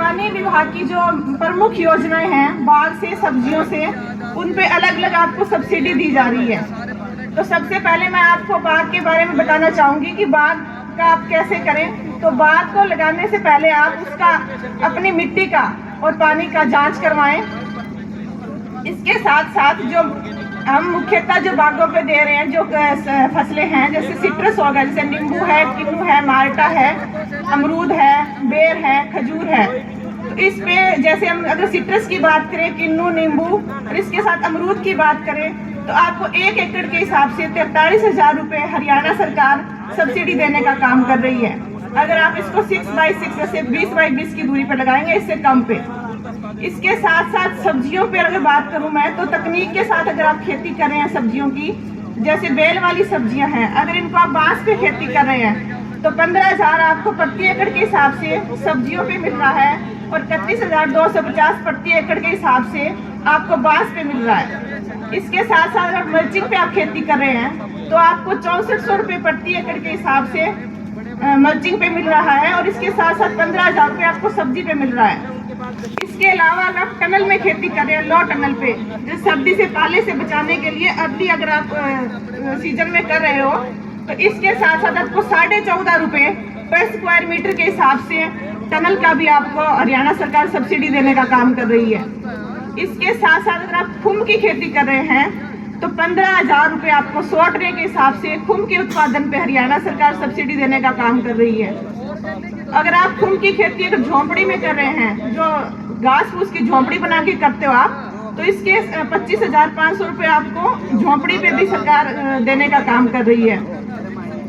बागवानी विभाग की जो प्रमुख योजनाएं हैं बाग से सब्जियों से, उन पे अलग अलग आपको सब्सिडी दी जा रही है। तो सबसे पहले मैं आपको बाग के बारे में बताना चाहूंगी कि बाग का आप कैसे करें। तो बाग को लगाने से पहले आप उसका अपनी मिट्टी का और पानी का जांच करवाएं। इसके साथ साथ जो हम मुख्यतः जो बागों पे दे रहे हैं जो फसलें हैं, जैसे सिट्रस होगा, जैसे नींबू है, किन्नू है, माल्टा है, अमरूद है, बेर है, खजूर है। तो इस पे जैसे हम अगर सिट्रस की बात करें, किन्नू, नींबू, और इसके साथ अमरूद की बात करें, तो आपको 1 एकड़ के हिसाब से 43,000 रुपये हरियाणा सरकार सब्सिडी देने का काम कर रही है। अगर आप इसको 6x6 जैसे 20x20 की दूरी पर लगाएंगे, इससे कम पे। इसके साथ साथ सब्जियों पे अगर बात करूं मैं, तो तकनीक के साथ अगर आप खेती कर रहे हैं सब्जियों की, जैसे बेल वाली सब्जियां हैं, अगर इनको आप बांस पे खेती कर रहे हैं तो 15,000 आपको प्रति एकड़ के हिसाब से सब्जियों पे मिल रहा है, और 31,250 प्रति एकड़ के हिसाब से आपको बांस पे मिल रहा है। इसके साथ साथ अगर मल्चिंग पे आप खेती कर रहे हैं तो आपको 6400 रुपये प्रति एकड़ के हिसाब से मल्चिंग पे मिल रहा है, और इसके साथ साथ 15,000 रुपये आपको सब्जी पे मिल रहा है। इसके अलावा अगर आप टनल में खेती कर रहे हैं, लो टनल पे, जो सर्दी से पाले से बचाने के लिए अर्ली अगर आप सीजन में कर रहे हो, तो इसके साथ साथ आपको 14.5 रुपये पर स्क्वायर मीटर के हिसाब से टनल का भी आपको हरियाणा सरकार सब्सिडी देने का काम कर रही है। इसके साथ साथ अगर आप खुम की खेती कर रहे हैं तो 15,000 रुपये आपको 100 ट्रे के हिसाब से खुम के उत्पादन पे हरियाणा सरकार सब्सिडी देने का काम कर रही है। अगर आप खुम की खेती अगर झोंपड़ी में कर रहे हैं, जो घास फूस की झोंपड़ी बना के करते हो आप, तो इसके 25,500 रुपये आपको झोंपड़ी पे भी सरकार देने का काम कर रही है।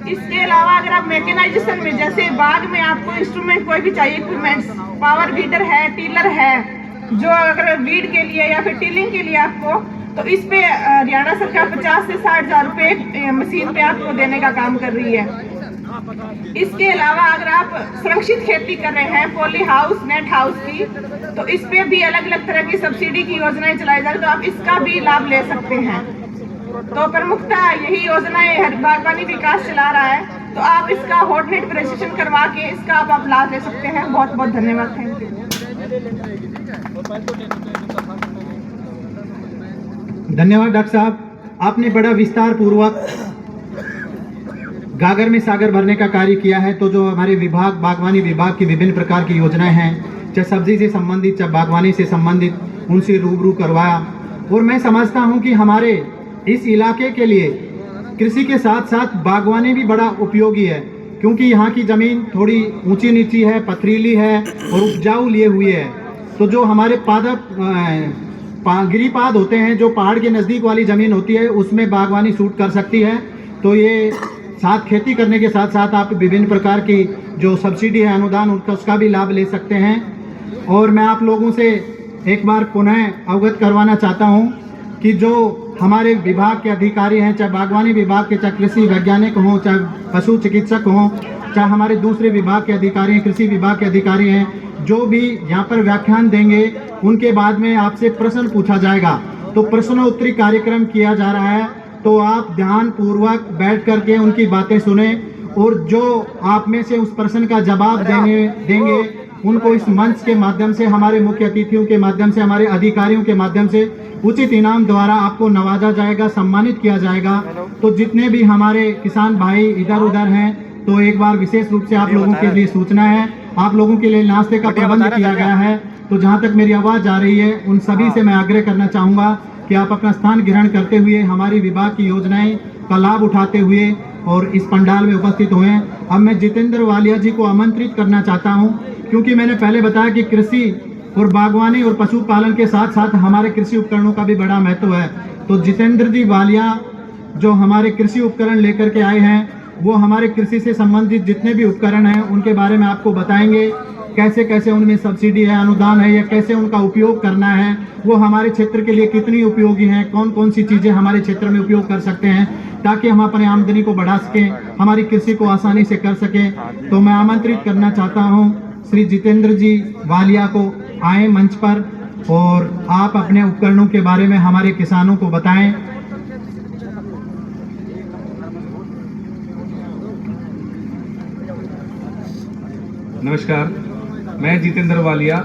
इसके अलावा अगर आप मैकेनाइजेशन में, जैसे बाग में आपको इंस्ट्रूमेंट कोई भी चाहिए, इक्विपमेंट्स, पावर वीडर है, टिलर है, जो अगर वीड के लिए या फिर टिलिंग के लिए आपको, तो इस पे हरियाणा सरकार 50 से 60,000 रुपये मशीन पे आपको देने का काम कर रही है। इसके अलावा अगर आप सुरक्षित खेती कर रहे हैं, पॉली हाउस, नेट हाउस की, तो इस पे भी अलग अलग तरह की सब्सिडी की योजनाएं चलाई जा रही है, तो आप इसका भी लाभ ले सकते हैं। तो प्रमुखतः यही योजनाएं बागवानी विकास चला रहा है, तो आप इसका हॉटनेट रजिस्ट्रेशन करवा के इसका आप लाभ ले सकते हैं। बहुत बहुत धन्यवाद। Thank you. धन्यवाद डॉक्टर साहब, आपने बड़ा विस्तार पूर्वक गागर में सागर भरने का कार्य किया है। तो जो हमारे विभाग, बागवानी विभाग की विभिन्न प्रकार की योजनाएं हैं, चाहे सब्जी से संबंधित, चाहे बागवानी से संबंधित, उनसे रूबरू करवाया। और मैं समझता हूं कि हमारे इस इलाके के लिए कृषि के साथ साथ बागवानी भी बड़ा उपयोगी है, क्योंकि यहाँ की ज़मीन थोड़ी ऊंची नीची है, पथरीली है और उपजाऊ लिए हुए है। तो जो हमारे गिरिपाद होते हैं, जो पहाड़ के नज़दीक वाली ज़मीन होती है, उसमें बागवानी सूट कर सकती है। तो ये साथ खेती करने के साथ साथ आप विभिन्न प्रकार की जो सब्सिडी है, अनुदान, उसका भी लाभ ले सकते हैं। और मैं आप लोगों से एक बार पुनः अवगत करवाना चाहता हूं कि जो हमारे विभाग के अधिकारी हैं, चाहे बागवानी विभाग के, चाहे कृषि वैज्ञानिक हों, चाहे पशु चिकित्सक हों, चाहे हमारे दूसरे विभाग के अधिकारी हैं, कृषि विभाग के अधिकारी हैं, जो भी यहाँ पर व्याख्यान देंगे, उनके बाद में आपसे प्रश्न पूछा जाएगा। तो प्रश्नोत्तरी कार्यक्रम किया जा रहा है, तो आप ध्यान पूर्वक बैठ करके उनकी बातें सुने, और जो आप में से उस प्रश्न का जवाब देंगे उनको इस मंच के माध्यम से, हमारे मुख्य अतिथियों के माध्यम से, हमारे अधिकारियों के माध्यम से उचित इनाम द्वारा आपको नवाजा जाएगा, सम्मानित किया जाएगा। तो जितने भी हमारे किसान भाई इधर उधर हैं, तो एक बार विशेष रूप से आप लोगों के लिए सूचना है, आप लोगों के लिए नाश्ते का प्रबंध किया गया है। तो जहाँ तक मेरी आवाज़ जा रही है, उन सभी से मैं आग्रह करना चाहूँगा कि आप अपना स्थान ग्रहण करते हुए हमारी विभाग की योजनाएं का लाभ उठाते हुए और इस पंडाल में उपस्थित हुए। अब मैं जितेंद्र वालिया जी को आमंत्रित करना चाहता हूं, क्योंकि मैंने पहले बताया कि कृषि और बागवानी और पशुपालन के साथ साथ हमारे कृषि उपकरणों का भी बड़ा महत्व है। तो जितेंद्र जी वालिया जो हमारे कृषि उपकरण लेकर के आए हैं, वो हमारे कृषि से संबंधित जितने भी उपकरण हैं उनके बारे में आपको बताएंगे, कैसे कैसे उनमें सब्सिडी है, अनुदान है, या कैसे उनका उपयोग करना है, वो हमारे क्षेत्र के लिए कितनी उपयोगी हैं, कौन कौन सी चीज़ें हमारे क्षेत्र में उपयोग कर सकते हैं, ताकि हम अपने आमदनी को बढ़ा सकें, हमारी कृषि को आसानी से कर सकें। तो मैं आमंत्रित करना चाहता हूं श्री जितेंद्र जी वालिया को, आए मंच पर और आप अपने उपकरणों के बारे में हमारे किसानों को बताएं। नमस्कार, मैं जितेंद्र वालिया।